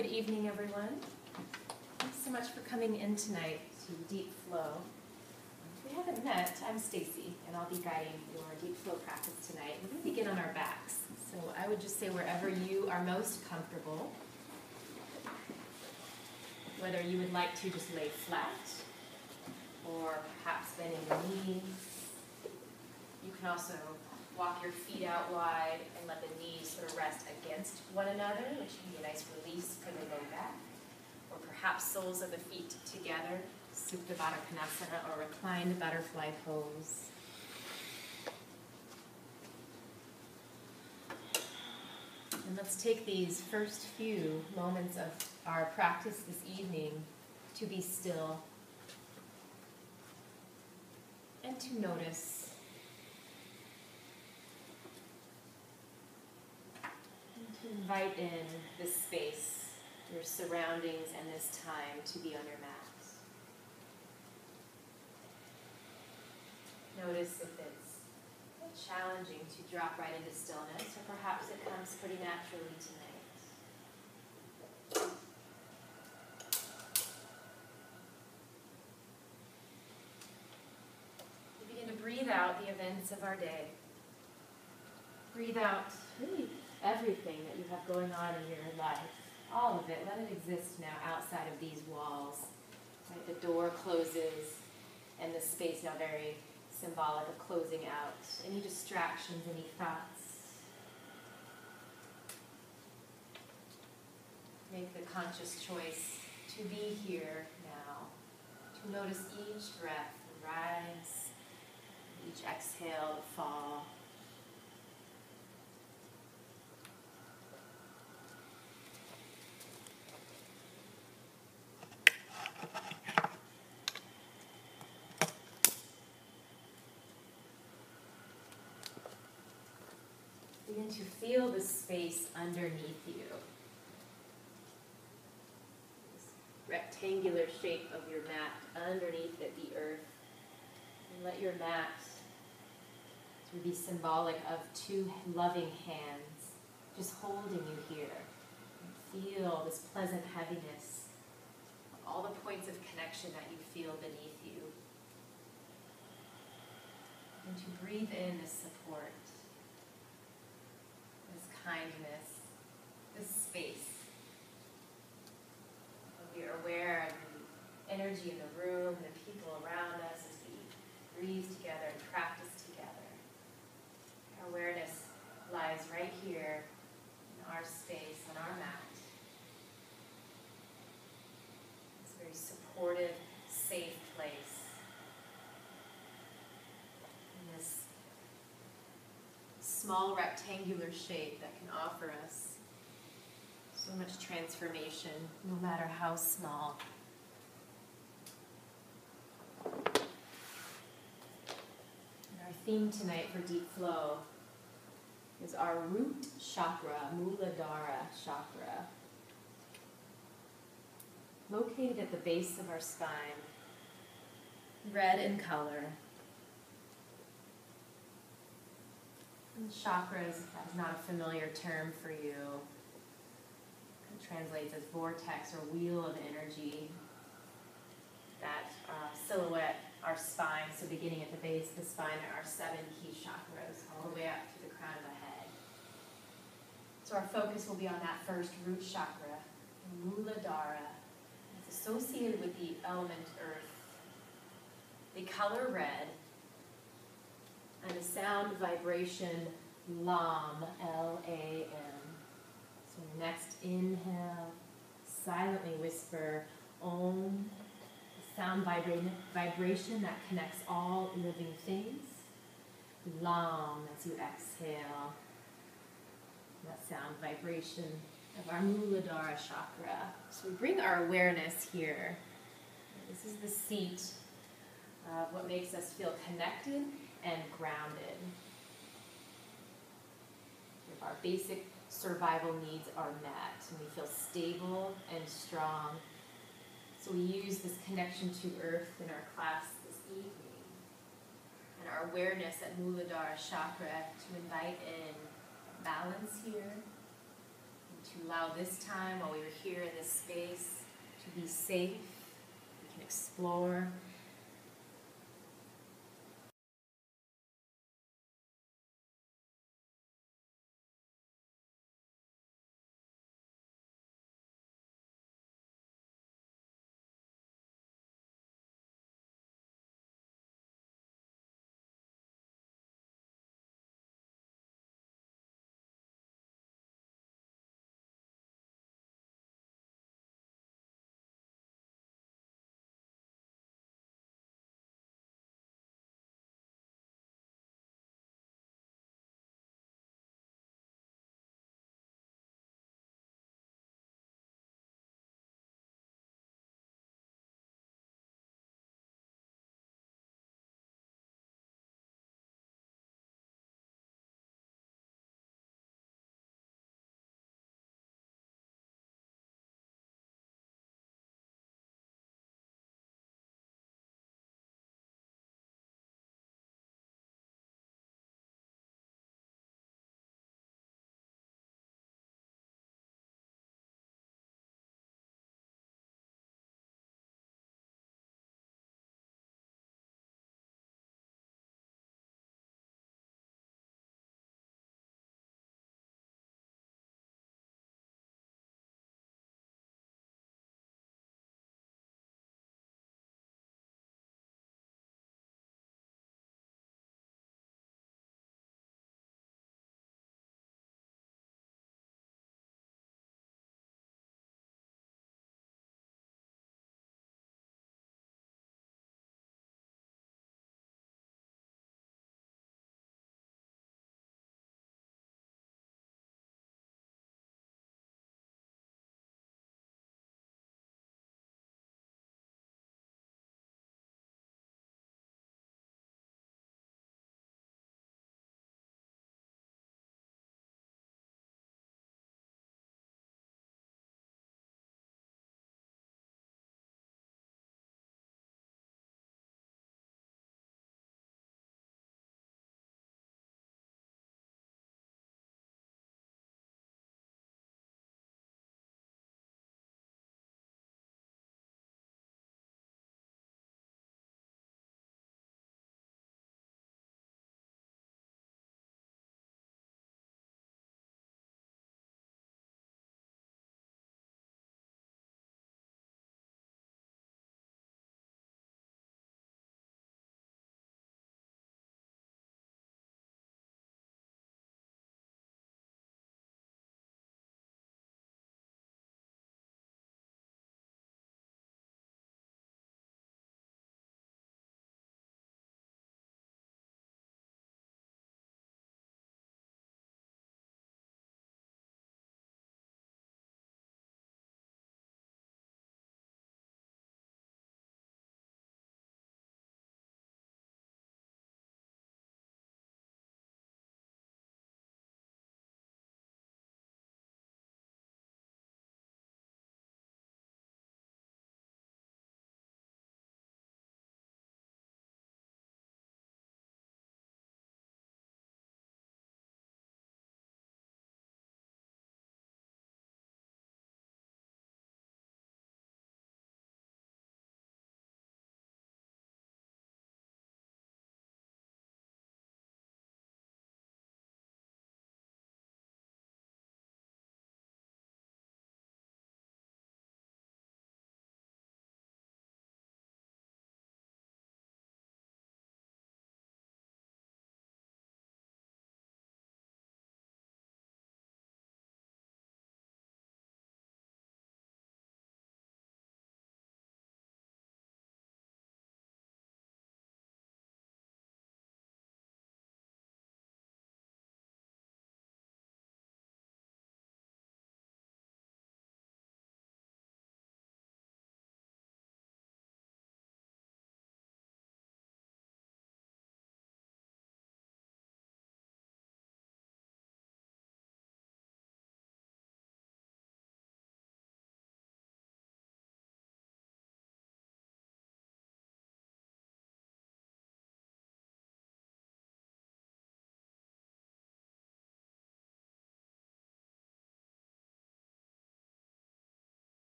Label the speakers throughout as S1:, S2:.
S1: Good evening, everyone. Thanks so much for coming in tonight to Deep Flow. If we haven't met, I'm Stacy, and I'll be guiding your Deep Flow practice tonight. We're going to begin on our backs. So I would just say wherever you are most comfortable, whether you would like to just lay flat, or perhaps bending your knees. You can also walk your feet out wide and let the knees sort of rest against one another, which can be a nice release for the low back. Or perhaps soles of the feet together, Supta Baddha Konasana or reclined butterfly pose. And let's take these first few moments of our practice this evening to be still and to notice. And to invite in this space, your surroundings, and this time to be on your mat. Notice if it's challenging to drop right into stillness, or perhaps it comes pretty naturally tonight. We begin to breathe out the events of our day. Breathe out really everything that you have going on in your life. All of it. Let it exist now outside of these walls. Right? The door closes, and the space now very symbolic of closing out. Any distractions, any thoughts. Make the conscious choice to be here now. To notice each breath, the rise, each exhale, the fall. Begin to feel the space underneath you. This rectangular shape of your mat, underneath it, the earth. And let your mat to be symbolic of two loving hands just holding you here. And feel this pleasant heaviness of all the points of connection that you feel beneath you. And to breathe in this support. Kindness, this space. We are aware of the energy in the room and the people around us as we breathe together and practice together. Our awareness lies right here in our space, on our mat. It's a very supportive, safe place. In this small rectangular shape that can offer us so much transformation, no matter how small. And our theme tonight for Deep Flow is our root chakra, Muladhara chakra, located at the base of our spine, red in color. Chakras is not a familiar term for you. It translates as vortex or wheel of energy that silhouette our spine. So beginning at the base of the spine are our 7 key chakras, all the way up to the crown of the head. So our focus will be on that first root chakra, Muladhara. It's associated with the element earth. The color red, and the sound vibration, Lam, L-A-M. So next inhale, silently whisper Om, the sound vibration that connects all living things. Lam as you exhale, that sound vibration of our Muladhara chakra. So we bring our awareness here. This is the seat of what makes us feel connected and grounded. If our basic survival needs are met and we feel stable and strong. So we use this connection to earth in our class this evening and our awareness at Muladhara chakra to invite in balance here, to allow this time while we were here in this space to be safe. We can explore.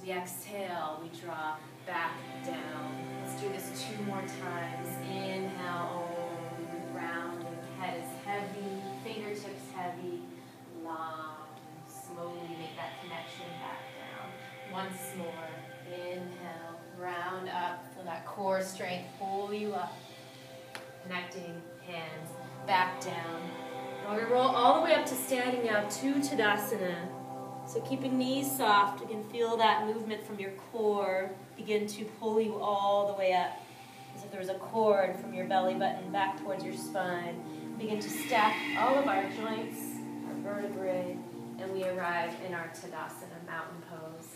S1: we exhale, we draw back down. Let's do this 2 more times. Inhale, Om, rounding, head is heavy, fingertips heavy, long. Slowly make that connection back down. Once more, inhale, round up, feel that core strength pull you up. Connecting, hands back down. Now we roll all the way up to standing now to Tadasana. So keeping knees soft, you can feel that movement from your core begin to pull you all the way up. As if there was a cord from your belly button back towards your spine. Begin to stack all of our joints, our vertebrae, and we arrive in our Tadasana, mountain pose.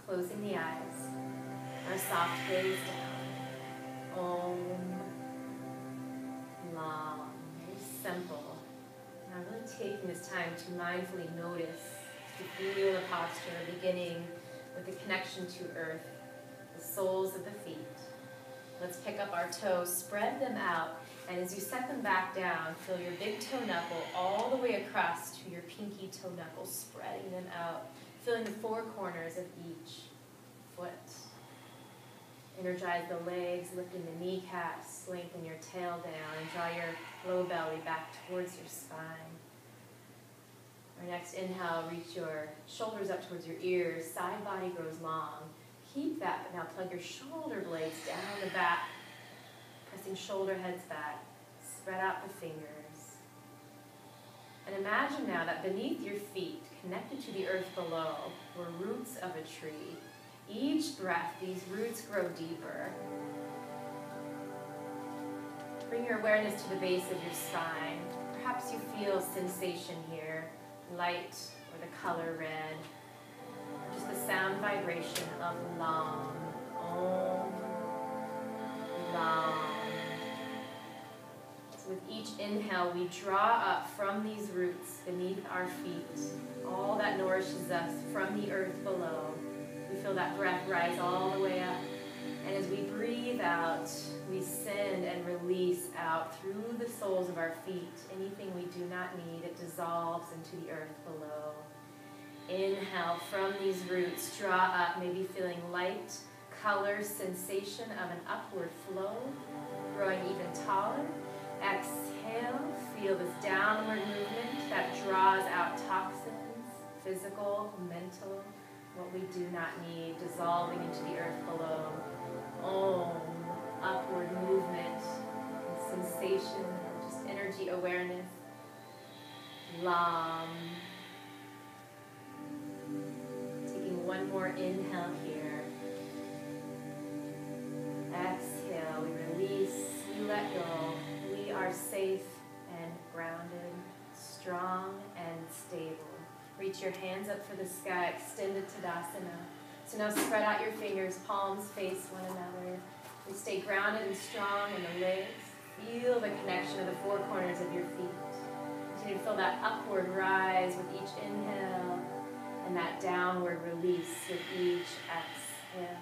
S1: Closing the eyes, our soft gaze down. Om, Lam. Very simple. Now really taking this time to mindfully notice, to feel the posture, beginning with the connection to earth, the soles of the feet. Let's pick up our toes, spread them out, and as you set them back down, feel your big toe knuckle all the way across to your pinky toe knuckle, spreading them out, feeling the 4 corners of each foot. Energize the legs, lifting the kneecaps, lengthen your tail down, and draw your low belly back towards your spine. Our next inhale, reach your shoulders up towards your ears, side body grows long. Keep that, but now plug your shoulder blades down the back, pressing shoulder heads back. Spread out the fingers. And imagine now that beneath your feet, connected to the earth below, were roots of a tree. Each breath, these roots grow deeper. Bring your awareness to the base of your spine. Perhaps you feel sensation here, light or the color red. Just the sound vibration of Lam. Om. Lam. So with each inhale, we draw up from these roots beneath our feet, all that nourishes us from the earth below. We feel that breath rise all the way up. And as we breathe out, we send and release out through the soles of our feet. Anything we do not need, it dissolves into the earth below. Inhale from these roots, draw up, maybe feeling light, color, sensation of an upward flow, growing even taller. Exhale, feel this downward movement that draws out toxins, physical, mental, what we do not need, dissolving into the earth below. Om, upward movement, sensation, just energy awareness. Lam. Taking one more inhale here. Exhale, we release, we let go. We are safe and grounded, strong and stable. Reach your hands up for the sky, extended Tadasana. So now spread out your fingers, palms face one another. We stay grounded and strong in the legs. Feel the connection of the 4 corners of your feet. Continue to feel that upward rise with each inhale and that downward release with each exhale.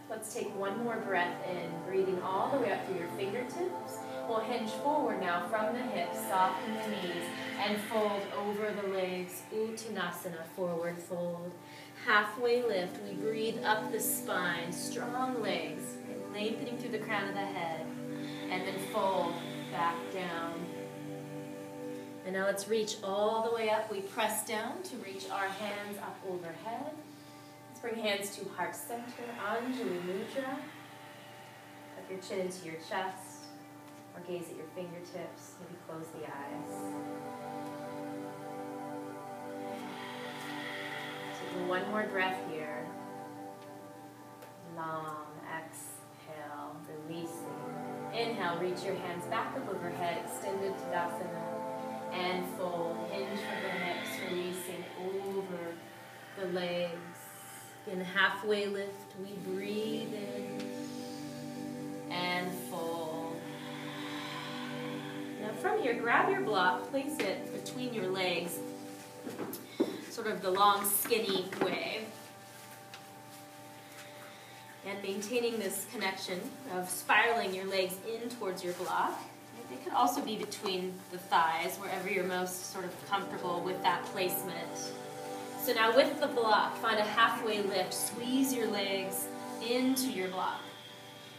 S1: Let's take one more breath in, breathing all the way up through your fingertips. We'll hinge forward now from the hips, soften the knees, and fold over the legs. Uttanasana, forward fold. Halfway lift, we breathe up the spine, strong legs, lengthening through the crown of the head, and then fold back down. And now let's reach all the way up. We press down to reach our hands up overhead. Let's bring hands to heart center, Anjali Mudra. Tuck your chin into your chest, or gaze at your fingertips. Maybe close the eyes. Taking one more breath here. Long exhale, releasing. Inhale, reach your hands back up overhead, extended Tadasana, and fold. Hinge from the hips, releasing over the legs. In halfway lift, we breathe in and fold. Now from here, grab your block, place it between your legs, sort of the long, skinny way. And maintaining this connection of spiraling your legs in towards your block. It could also be between the thighs, wherever you're most sort of comfortable with that placement. So now with the block, find a halfway lift. Squeeze your legs into your block.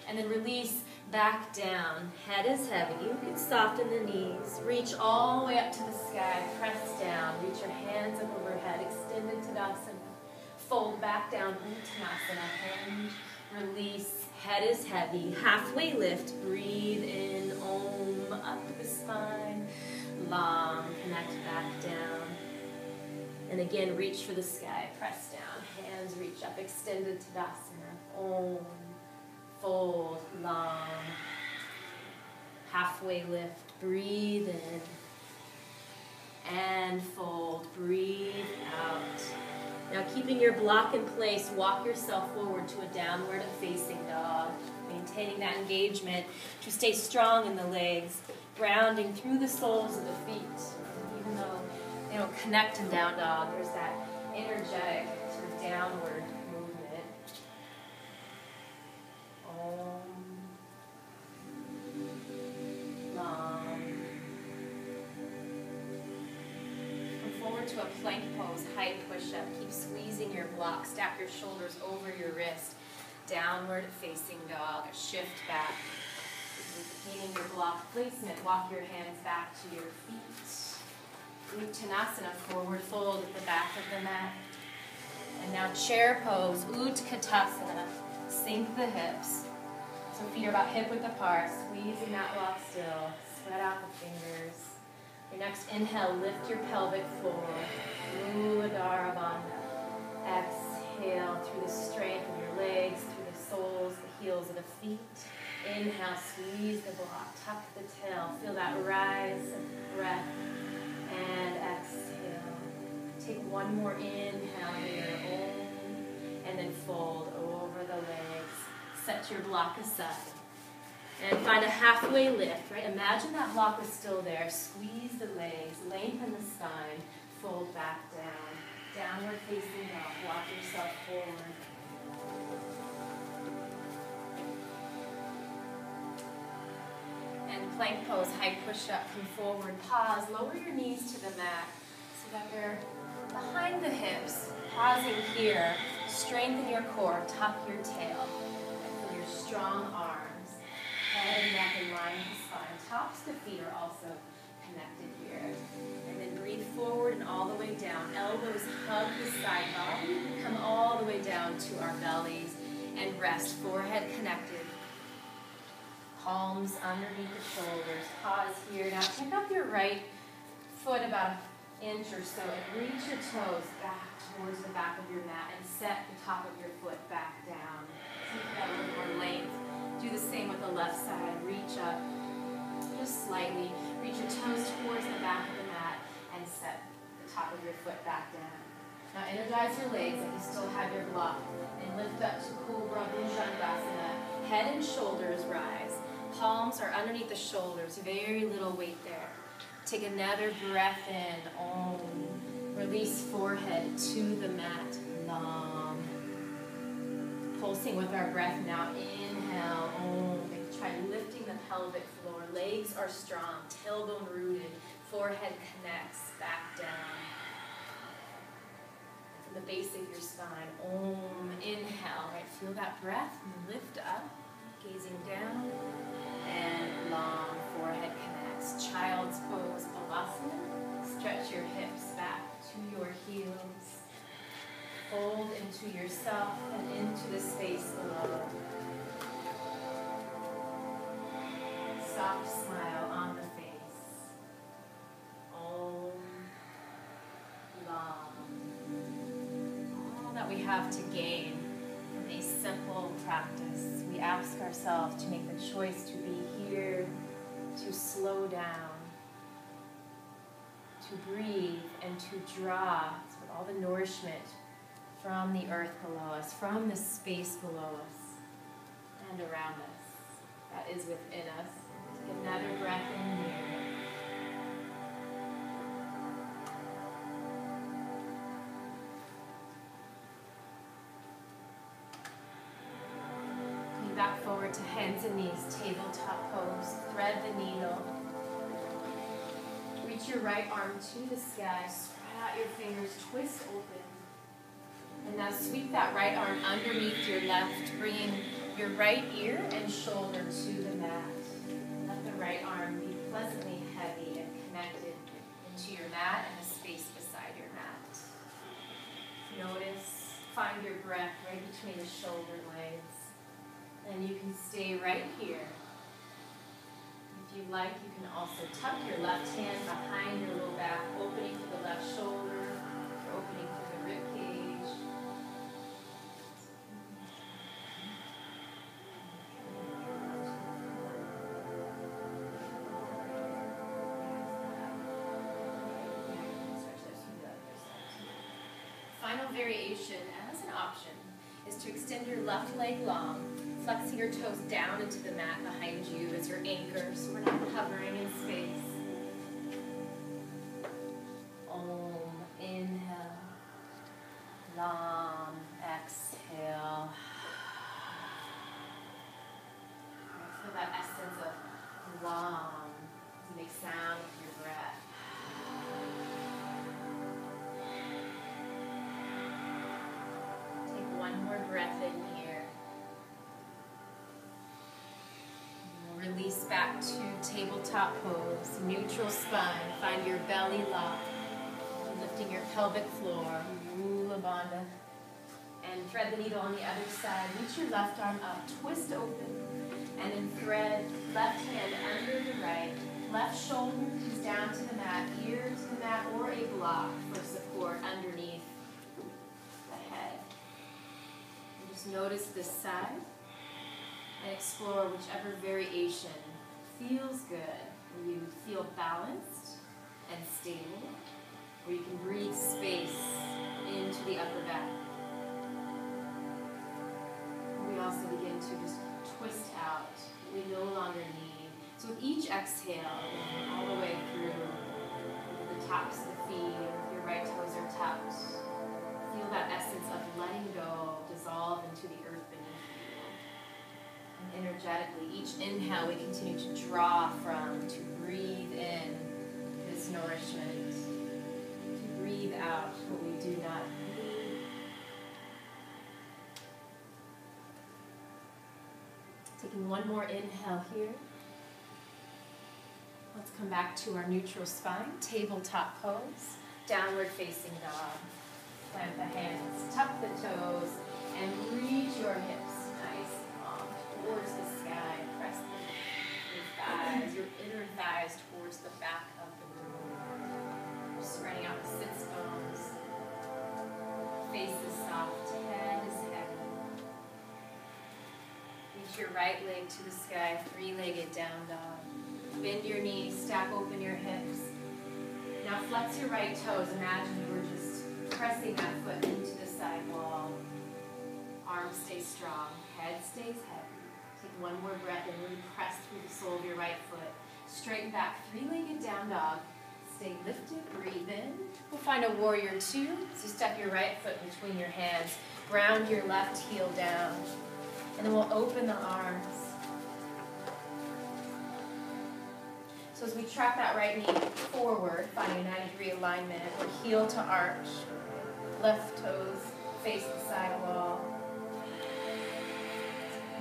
S1: And then release back down. Head is heavy. You can soften the knees. Reach all the way up to the sky. Press down. Reach your hands up overhead. Extended Tadasana. Fold back down. Uttanasana. Hinge. Release. Head is heavy. Halfway lift. Breathe in. Om. Up the spine. Long. Connect back down. And again, reach for the sky. Press down. Hands reach up. Extended Tadasana. Om. Fold, long, halfway lift, breathe in, and fold, breathe out. Now keeping your block in place, walk yourself forward to a downward facing dog, maintaining that engagement to stay strong in the legs, grounding through the soles of the feet. Even though they don't connect in down dog, there's that energetic sort of downward movement. Long. Come forward to a plank pose, high push-up. Keep squeezing your block. Stack your shoulders over your wrist. Downward facing dog. Shift back. Maintaining your block placement. Walk your hands back to your feet. Uttanasana, forward fold at the back of the mat. And now chair pose, Utkatasana. Sink the hips. So feet are about hip width apart, squeezing that block still. Spread out the fingers. Your next inhale, lift your pelvic floor. Muladhara bandha. Exhale through the strength of your legs, through the soles, the heels of the feet. Inhale, squeeze the block, tuck the tail. Feel that rise of breath. And exhale. Take one more inhale here. Om. And then fold over the legs. Set your block aside. And find a halfway lift, right? Imagine that block was still there. Squeeze the legs, lengthen the spine, fold back down. Downward facing dog. Walk yourself forward. And plank pose, high push-up, come forward, pause, lower your knees to the mat so that you're behind the hips. Pausing here, strengthen your core, tuck your tail. Strong arms, head and neck in line with the spine. Tops of the feet are also connected here. And then breathe forward and all the way down. Elbows hug the side body. Come all the way down to our bellies and rest. Forehead connected. Palms underneath the shoulders. Pause here. Now pick up your right foot about an inch or so and reach your toes back towards the back of your mat and set the top of your foot back down. Keep that a little more length. Do the same with the left side. Reach up just slightly. Reach your toes towards the back of the mat and set the top of your foot back down. Now energize your legs like you still have your block. And lift up to Cobra Bhujangasana. Head and shoulders rise. Palms are underneath the shoulders. Very little weight there. Take another breath in. Om. Release forehead to the mat. Long. Pulsing with our breath now. Inhale. Om. Try lifting the pelvic floor. Legs are strong. Tailbone rooted. Forehead connects back down. From the base of your spine. Om. Inhale. Right. Feel that breath. Lift up. Gazing down. And long. Forehead connects. Child's pose. Balasana. Stretch your hips back to your heels. Fold into yourself and into the space below. Soft smile on the face. Om. Long. All that we have to gain from a simple practice. We ask ourselves to make the choice to be here, to slow down, to breathe, and to draw all the nourishment from the earth below us, from the space below us, and around us, that is within us. Take another breath in here. Coming back forward to hands and knees, tabletop pose. Thread the needle. Reach your right arm to the sky. Spread out your fingers, twist open. Sweep that right arm underneath your left, bringing your right ear and shoulder to the mat. Let the right arm be pleasantly heavy and connected into your mat and the space beside your mat. Notice, find your breath right between the shoulder blades. And you can stay right here. If you like, you can also tuck your left hand behind your low back, opening through the left shoulder, or opening through the rib cage. Final variation, as an option, is to extend your left leg long, flexing your toes down into the mat behind you as your anchor, so we're not hovering in space. Om, inhale, Lam, exhale. Feel that essence of Lam to make sound with your breath. Take one more breath in here. Release back to tabletop pose, neutral spine. Find your belly lock, lifting your pelvic floor, Muladhara. And thread the needle on the other side. Reach your left arm up, twist open, and then thread left hand under the right. Left shoulder comes down to the mat, ear to the mat, or a block for support underneath the head. And just notice this side. And explore whichever variation feels good, where you feel balanced and stable, where you can breathe space into the upper back. We also begin to just twist out what we no longer need. So with each exhale, all the way through the tops of the feet, if your right toes are tucked, feel that essence of letting go dissolve into the earth beneath. Energetically, each inhale we continue to draw from, to breathe in this nourishment, to breathe out what we do not need. Taking one more inhale here. Let's come back to our neutral spine, tabletop pose, downward facing dog. Plant the hands, tuck the toes, and reach your hips nice and long towards the sky. Press your thighs, your inner thighs towards the back of the room. Spreading out the sits bones. Face is soft, head is heavy. Reach your right leg to the sky, three-legged down dog. Bend your knees, stack open your hips. Now flex your right toes. Imagine you were just pressing that foot into the side wall. Arms stay strong, head stays heavy. Take one more breath and really press through the sole of your right foot. Straighten back, three-legged down dog. Stay lifted, breathe in. We'll find a warrior two. So step your right foot between your hands. Ground your left heel down. And then we'll open the arms. So as we track that right knee forward, finding a 90-degree alignment, or heel to arch. Left toes face the side wall.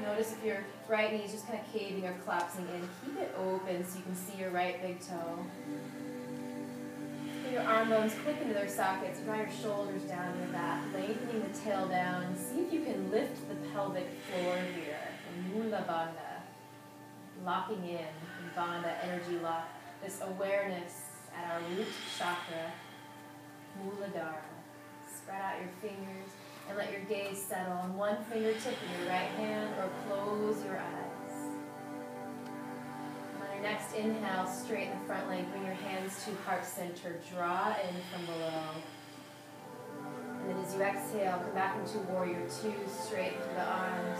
S1: Notice if your right knee is just kind of caving or collapsing in. Keep it open so you can see your right big toe. Feel your arm bones click into their sockets. Draw your shoulders down to the back, lengthening the tail down. See if you can lift the pelvic floor here. Muladhara. Locking in Bandha, energy lock. This awareness at our root chakra. Muladhara. Spread out your fingers and let your gaze settle on one fingertip in your right hand, or close your eyes. And on your next inhale, straighten the front leg, bring your hands to heart center, draw in from below. And then as you exhale, come back into warrior two, straighten through the arms,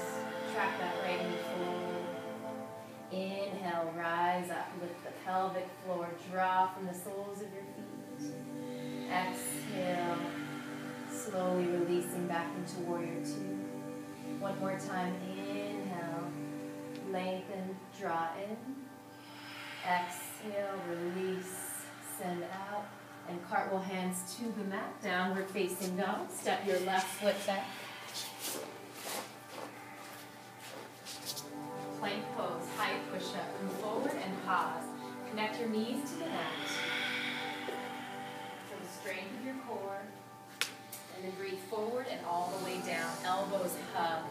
S1: track that right knee forward. Inhale, rise up, lift the pelvic floor, draw from the soles of your feet. Exhale. Slowly releasing back into warrior two. One more time, inhale, lengthen, draw in. Exhale, release, send out. And cartwheel hands to the mat, downward facing dog. Step your left foot back. Plank pose, high push-up. Come forward and pause. Connect your knees to the mat. Feel the strength of your core. And then breathe forward and all the way down. Elbows hug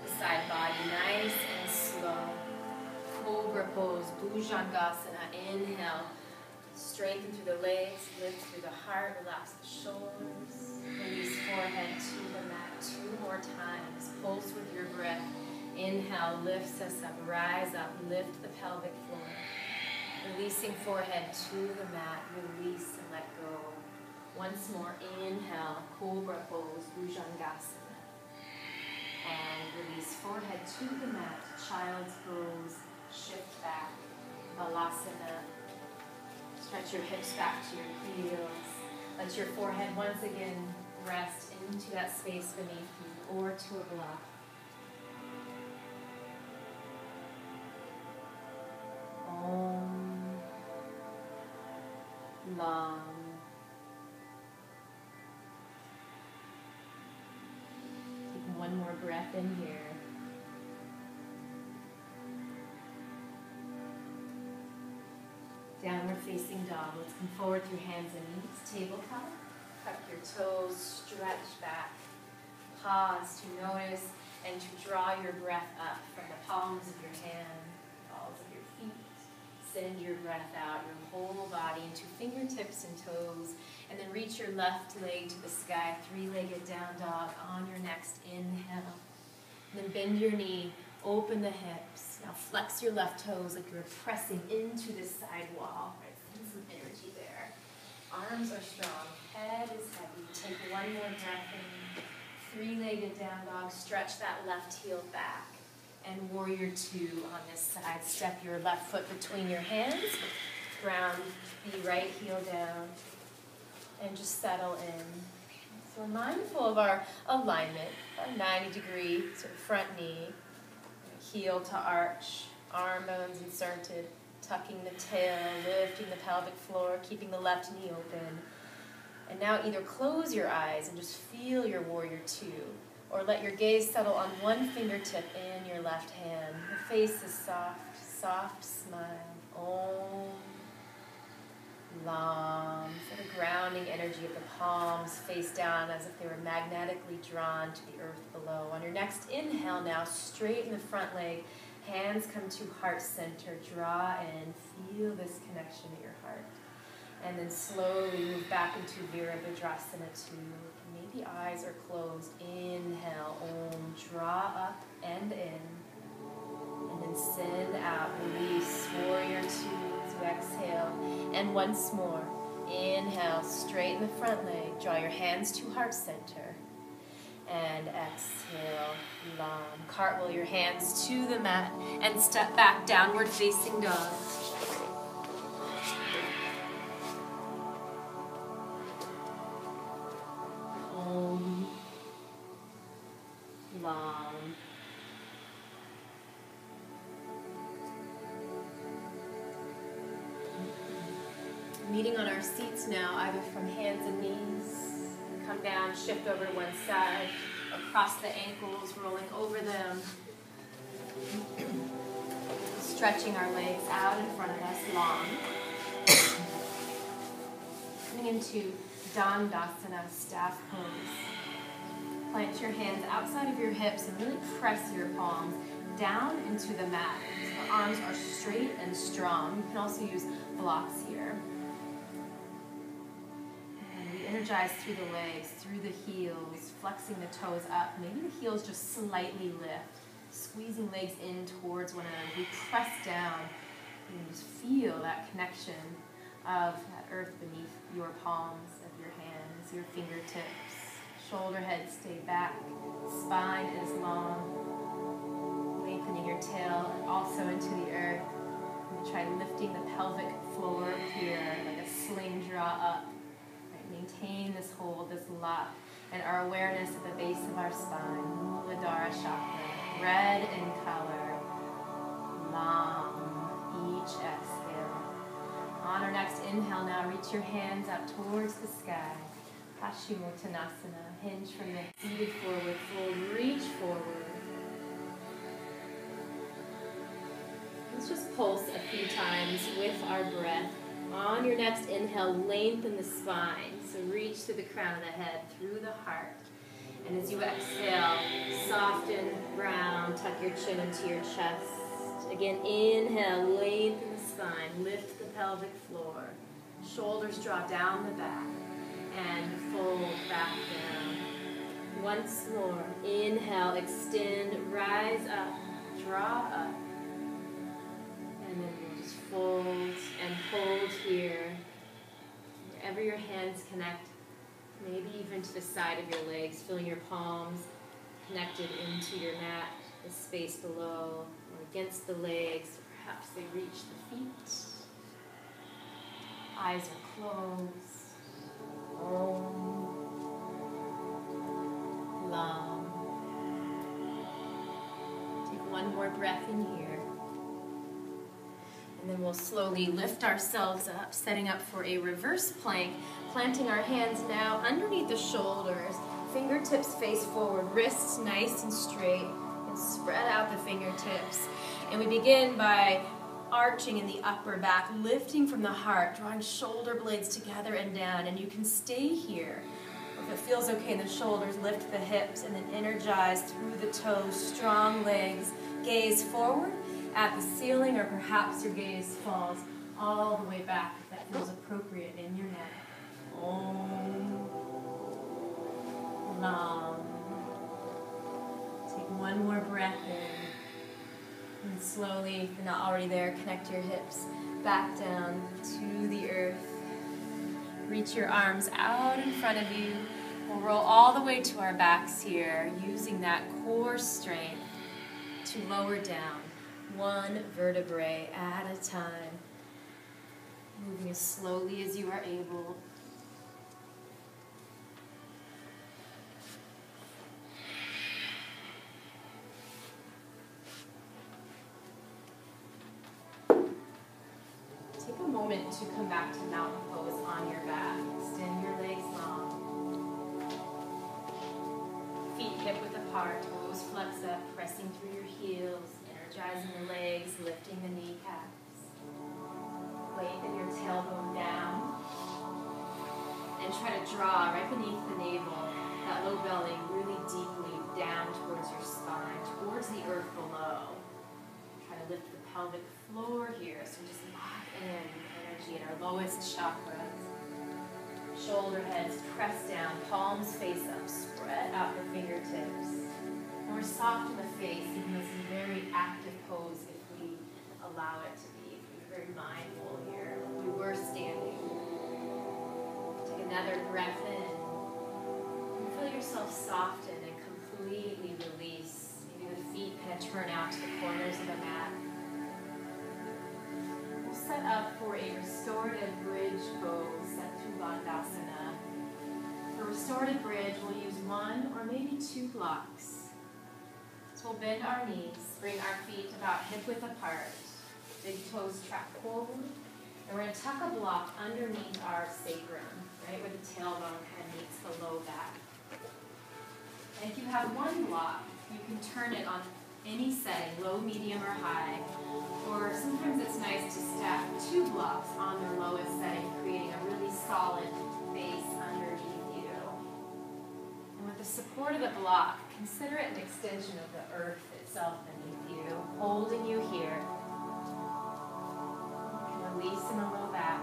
S1: the side body, nice and slow. Cobra pose, Bhujangasana. Inhale. Strengthen through the legs, lift through the heart, relax the shoulders. Release forehead to the mat 2 more times. Pulse with your breath. Inhale, lifts us up, rise up, lift the pelvic floor. Releasing forehead to the mat, release and let go. Once more, inhale, Cobra pose, Bhujangasana. And release forehead to the mat, child's pose, shift back, Balasana. Stretch your hips back to your heels. Let your forehead once again rest into that space beneath you or to a block. Om. Lam. Take one more breath in here. Downward facing dog. Let's come forward through hands and knees. Tabletop. Tuck your toes, stretch back. Pause to notice and to draw your breath up from the palms of your hands, balls of your feet. Send your breath out, your whole body into fingertips and toes. And then reach your left leg to the sky, 3-legged down dog on your next inhale. And then bend your knee. Open the hips. Now flex your left toes like you're pressing into this side wall. Right, send some energy there. Arms are strong. Head is heavy. Take one more breath in. 3-legged down dog. Stretch that left heel back. And warrior 2 on this side. Step your left foot between your hands. Ground the right heel down. And just settle in. So we're mindful of our alignment. Our 90-degree sort of front knee. Heel to arch, arm bones inserted, tucking the tail, lifting the pelvic floor, keeping the left knee open. And now either close your eyes and just feel your warrior 2, or let your gaze settle on one fingertip in your left hand. The face is soft, soft smile. Om. Lam. Sort of grounding energy of the palms face down as if they were magnetically drawn to the earth below. On your next inhale now, straighten the front leg. Hands come to heart center. Draw in. Feel this connection at your heart. And then slowly move back into Virabhadrasana 2. Maybe eyes are closed. Inhale. Om. Draw up and in. And then send out. Release. Warrior 2. Exhale, and once more, inhale, straighten the front leg, draw your hands to heart center, and exhale, Lam. Cartwheel your hands to the mat, and step back, downward facing dog. Om. Lam. Meeting on our seats now, either from hands and knees. Come down, shift over to one side, across the ankles, rolling over them. Stretching our legs out in front of us, long. Coming into Dandasana, staff pose. Plant your hands outside of your hips and really press your palms down into the mat. So the arms are straight and strong. You can also use blocks here. Energize through the legs, through the heels, flexing the toes up. Maybe the heels just slightly lift, squeezing legs in towards one another. We press down and just feel that connection of that earth beneath your palms of your hands, your fingertips. Shoulder head stay back, spine is long, lengthening your tail and also into the earth. And try lifting the pelvic floor here like a sling draw up. Maintain this hold, this lock, and our awareness at the base of our spine. Muladhara chakra, red in color. Lam. Each exhale. On our next inhale now, reach your hands out towards the sky. Paschimottanasana. Hinge from the seated forward fold. Reach forward. Let's just pulse a few times with our breath. On your next inhale, lengthen the spine. So reach through the crown of the head, through the heart. And as you exhale, soften, round, tuck your chin into your chest. Again, inhale, lengthen the spine, lift the pelvic floor. Shoulders draw down the back and fold back down. Once more, inhale, extend, rise up, draw up. And then we'll just fold and hold here. Wherever your hands connect, maybe even to the side of your legs, feeling your palms connected into your mat, the space below, or against the legs. Perhaps they reach the feet. Eyes are closed. Long. Take one more breath in here. And then we'll slowly lift ourselves up, setting up for a reverse plank, planting our hands now underneath the shoulders, fingertips face forward, wrists nice and straight, and spread out the fingertips. And we begin by arching in the upper back, lifting from the heart, drawing shoulder blades together and down. And you can stay here. If it feels okay in the shoulders, lift the hips and then energize through the toes, strong legs, gaze forward at the ceiling, or perhaps your gaze falls all the way back if that feels appropriate in your neck. Om. Long. Take one more breath in. And slowly, if you're not already there, connect your hips back down to the earth. Reach your arms out in front of you. We'll roll all the way to our backs here, using that core strength to lower down, one vertebrae at a time. Moving as slowly as you are able. Take a moment to come back to mountain pose on your back. Extend your legs long. Feet hip width apart, toes flex up, pressing through your heels, energizing the legs, lifting the kneecaps. Lengthen your tailbone down. And try to draw right beneath the navel, that low belly really deeply down towards your spine, towards the earth below. Try to lift the pelvic floor here, so just lock in energy in our lowest chakras. Shoulder heads press down, palms face up, spread out the fingertips. And we're soft in the face, even though this is a very active pose if we allow it to be. If we're very mindful here. We were standing. Take another breath in. And feel yourself soften and completely release. Maybe the feet kind of turn out to the corners of the mat. We'll set up for a restorative bridge pose, Bandasana. For restorative bridge, we'll use one or maybe two blocks. So we'll bend our knees, bring our feet about hip width apart, big toes track forward, and we're going to tuck a block underneath our sacrum, right where the tailbone kind of meets the low back. And if you have one block, you can turn it on any setting, low, medium, or high. Or sometimes it's nice to stack two blocks on their lowest setting, creating a really solid base underneath you. And with the support of the block, consider it an extension of the earth itself beneath you, holding you here. You can release in the low back.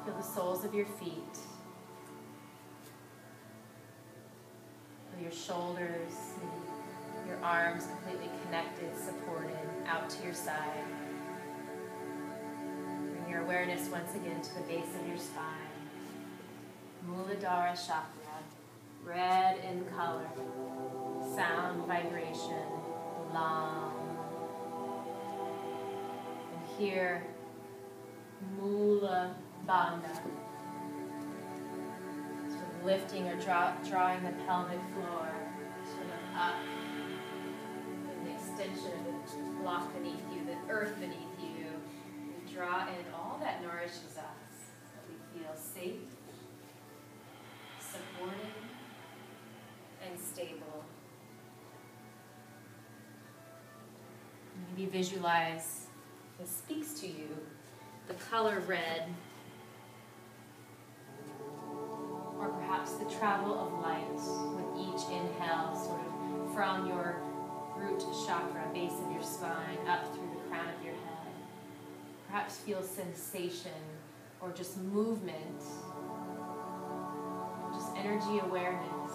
S1: Feel the soles of your feet. Your shoulders, your arms completely connected, supported, out to your side. Bring your awareness once again to the base of your spine. Muladhara Chakra, red in color, sound, vibration, long. And here, Mula Bandha. Lifting or drawing the pelvic floor sort of up in the extension extension of the block beneath you, the earth beneath you. We draw in all that nourishes us, that we feel safe, supported, and stable. Maybe visualize this speaks to you, the color red, or perhaps the travel of light with each inhale, sort of from your root chakra, base of your spine, up through the crown of your head. Perhaps feel sensation or just movement, just energy awareness.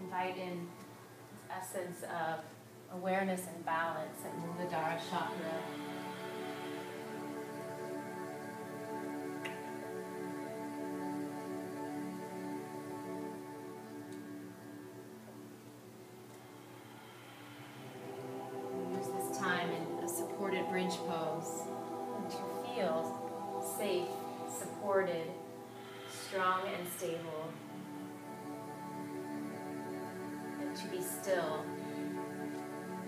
S1: Invite in this essence of awareness and balance at Muladhara chakra. Use this time in a supported bridge pose and to feel safe, supported, strong and stable. To be still,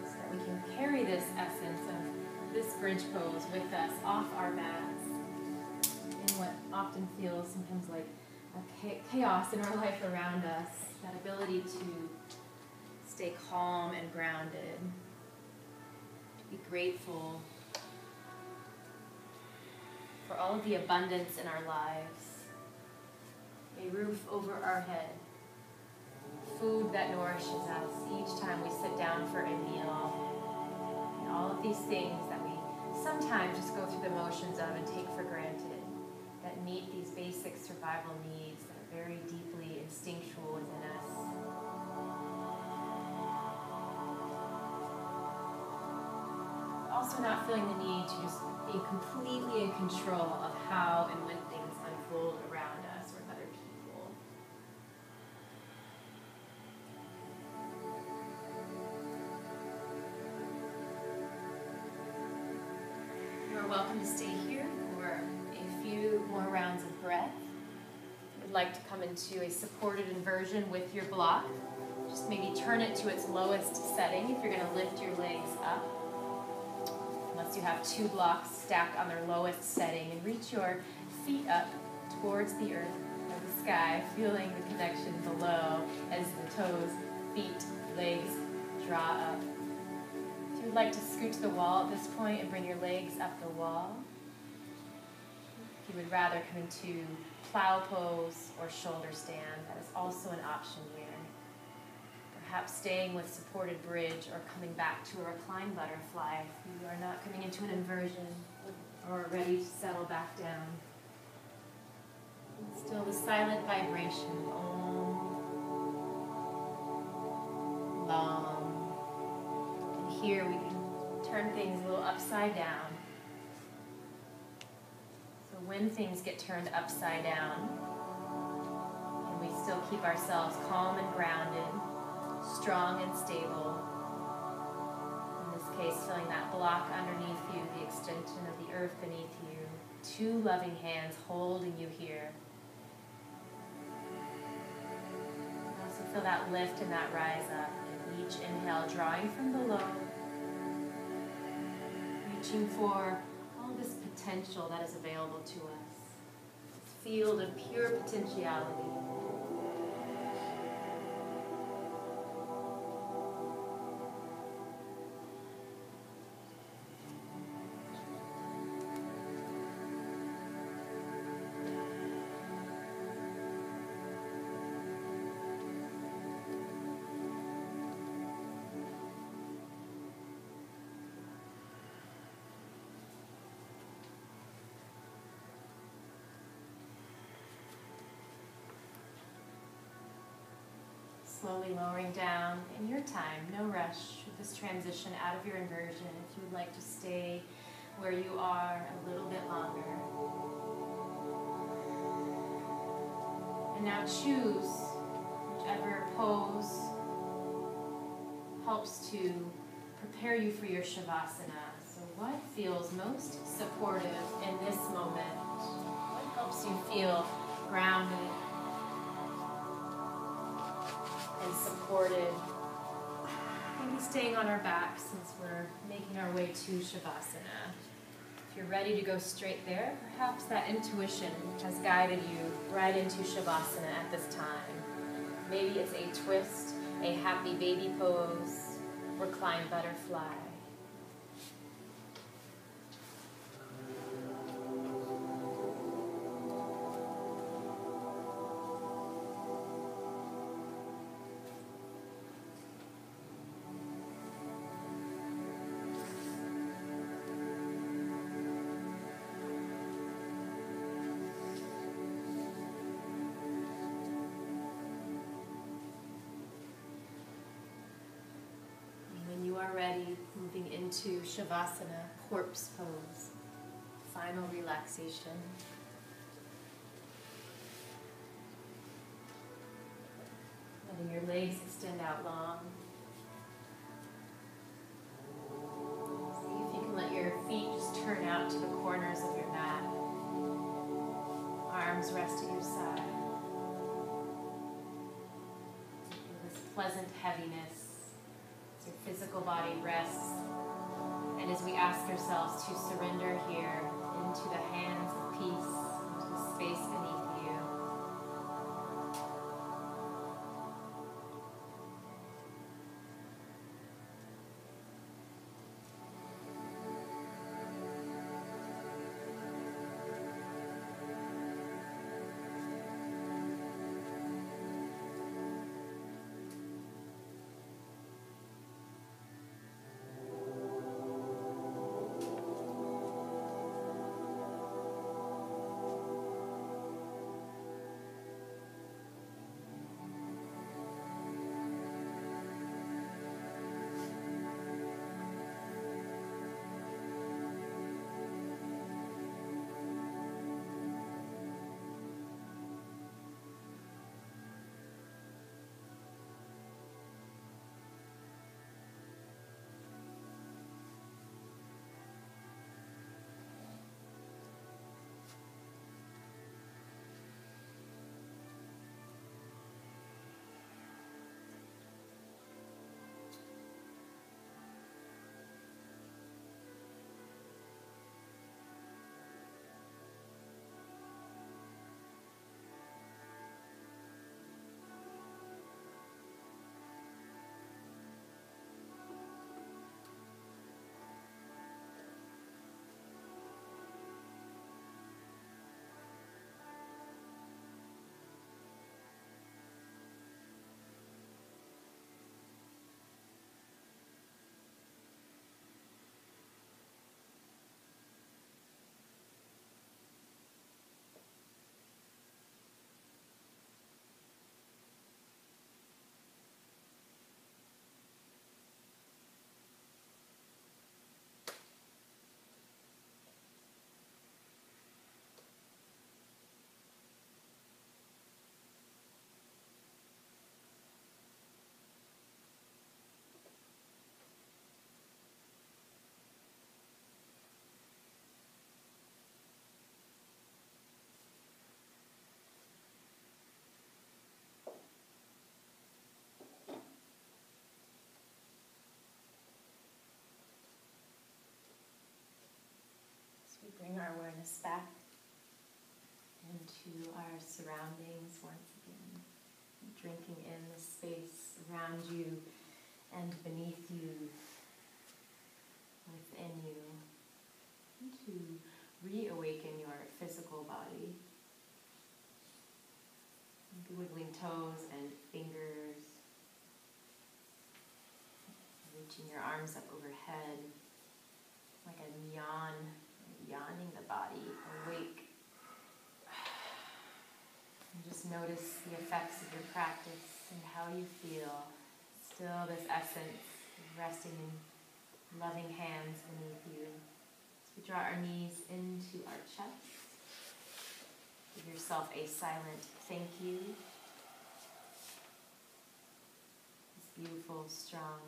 S1: so that we can carry this essence of this bridge pose with us off our mats in what often feels sometimes like a chaos in our life around us. That ability to stay calm and grounded, to be grateful for all of the abundance in our lives, a roof over our head, food that nourishes us each time we sit down for a meal, and all of these things that we sometimes just go through the motions of and take for granted, that meet these basic survival needs that are very deeply instinctual within us. Also not feeling the need to just be completely in control of how and when things unfold around us or other people. You're welcome to stay here for a few more rounds of breath. If you'd like to come into a supported inversion with your block, just maybe turn it to its lowest setting if you're going to lift your legs up. Unless you have two blocks stacked on their lowest setting, and reach your feet up towards the earth or the sky, feeling the connection below as the toes, feet, legs draw up. If you would like to scoot to the wall at this point and bring your legs up the wall, if you would rather come into plow pose or shoulder stand, that is also an option here. Perhaps staying with supported bridge or coming back to a reclined butterfly if you are not coming into an inversion or ready to settle back down. And still the silent vibration of Om, Lam. And here we can turn things a little upside down. So when things get turned upside down, and we still keep ourselves calm and grounded, strong and stable. In this case, feeling that block underneath you, the extension of the earth beneath you, two loving hands holding you here. Also feel that lift and that rise up. In each inhale, drawing from below, reaching for all this potential that is available to us. This field of pure potentiality. Slowly lowering down in your time, no rush with this transition out of your inversion. If you would like to stay where you are a little bit longer. And now choose whichever pose helps to prepare you for your Shavasana. So what feels most supportive in this moment? What Helps you feel grounded and supported. Maybe staying on our backs since we're making our way to Shavasana. If you're ready to go straight there, perhaps that intuition has guided you right into Shavasana at this time. Maybe it's a twist, a happy baby pose, reclined butterfly. Ready, moving into Shavasana, corpse pose, final relaxation. Letting your legs extend out long. See if you can let your feet just turn out to the corners of your mat. Arms rest at your side. Feel this pleasant heaviness. Your physical body rests, and as we ask ourselves to surrender here into the hands of peace, into the space beneath you. Bring our awareness back into our surroundings once again, drinking in the space around you and beneath you, within you, and to reawaken your physical body. Maybe wiggling toes and fingers, reaching your arms up overhead, like a yawn. Yawning the body awake. And just notice the effects of your practice and how you feel. Still this essence resting in loving hands beneath you. As we draw our knees into our chest, give yourself a silent thank you. This beautiful, strong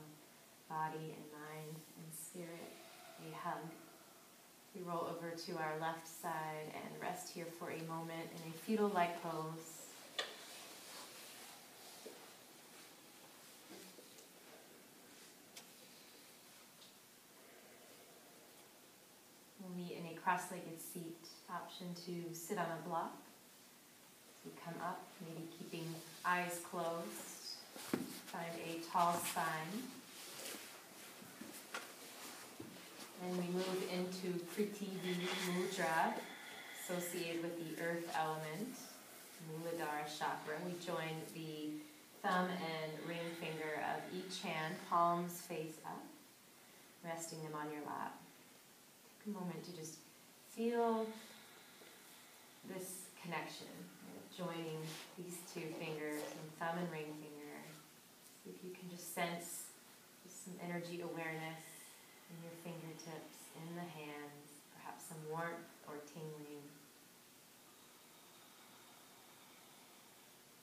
S1: body and mind and spirit, a hug. We roll over to our left side and rest here for a moment in a fetal-like pose. We'll meet in a cross-legged seat, option to sit on a block. We come up, maybe keeping eyes closed. Find a tall spine. And we move into Muladhara, associated with the earth element, Muladhara chakra. We join the thumb and ring finger of each hand, palms face up, resting them on your lap. Take a moment to just feel this connection, joining these two fingers, and thumb and ring finger. See if you can just sense just some energy awareness in your fingertips, in the hands, perhaps some warmth or tingling.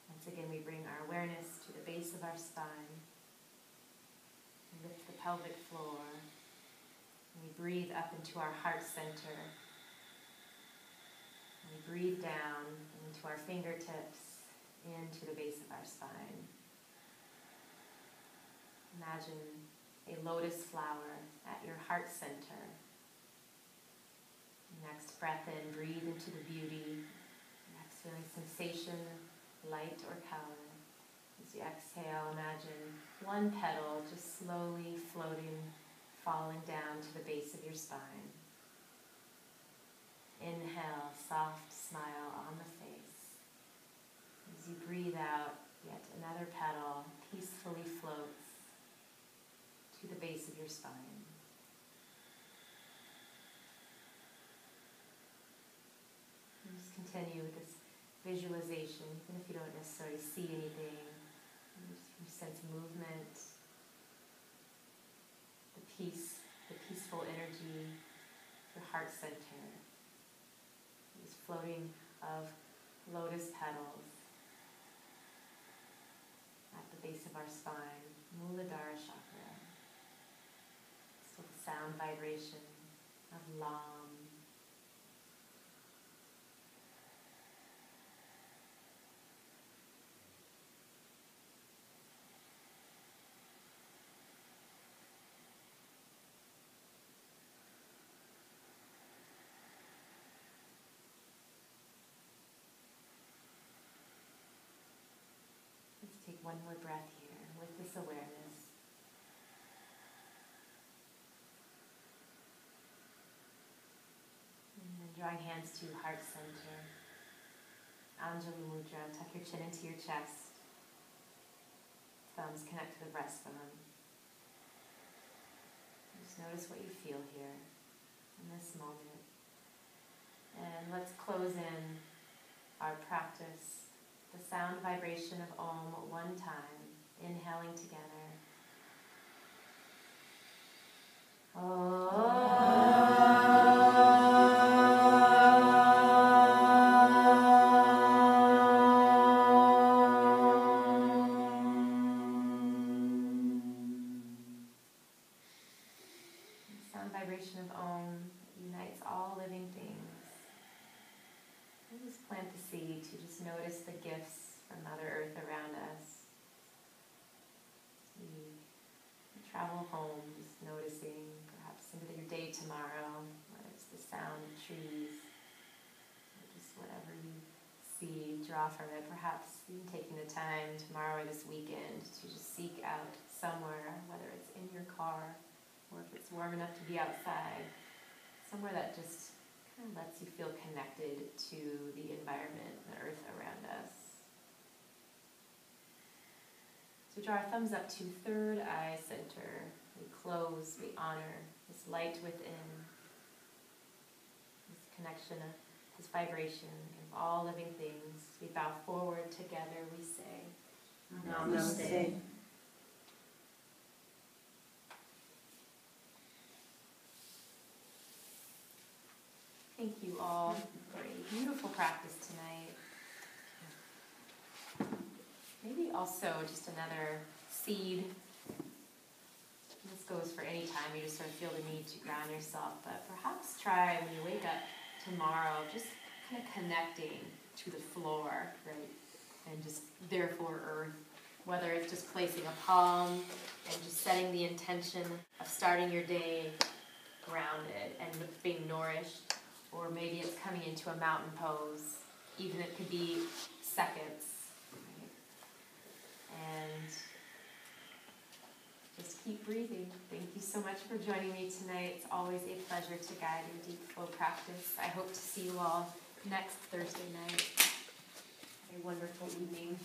S1: Once again, we bring our awareness to the base of our spine. We lift the pelvic floor. And we breathe up into our heart center. And we breathe down into our fingertips, into the base of our spine. Imagine a lotus flower at your heart center. Next breath in, breathe into the beauty. Next feeling sensation, light or color. As you exhale, imagine one petal just slowly floating, falling down to the base of your spine. Inhale, soft smile on the face. As you breathe out, yet another petal peacefully floats to the base of your spine. And just continue with this visualization, even if you don't necessarily see anything. You sense movement, the peace, the peaceful energy, your heart center. This floating of lotus petals at the base of our spine, Muladhara chakra. Sound vibration of Lam. Let's take one more breath here with this awareness. Drawing hands to heart center. Anjali Mudra, tuck your chin into your chest. Thumbs connect to the breastbone. Just notice what you feel here in this moment. And let's close in our practice, the sound vibration of Om one time, inhaling together. Om. Vibration of Om unites all living things. And just plant the seed to just notice the gifts from Mother Earth around us. You travel home, just noticing perhaps into your day tomorrow, whether it's the sound of trees, or just whatever you see, draw from it. Perhaps even taking the time tomorrow or this weekend to just seek out somewhere, whether it's in your car, or if it's warm enough to be outside, somewhere that just kind of lets you feel connected to the environment, the earth around us. So draw our thumbs up to third eye center. We close, we honor this light within, this connection, this vibration of all living things. We bow forward together, we say, Namaste. Thank you all for a beautiful practice tonight. Maybe also just another seed. This goes for any time you just sort of feel the need to ground yourself, but perhaps try when you wake up tomorrow, just kind of connecting to the floor, right? And just therefore earth, whether it's just placing a palm and just setting the intention of starting your day grounded and being nourished, or maybe it's coming into a mountain pose, even it could be seconds, right? And just keep breathing. Thank you so much for joining me tonight. It's always a pleasure to guide your deep flow practice. I hope to see you all next Thursday night. A wonderful evening.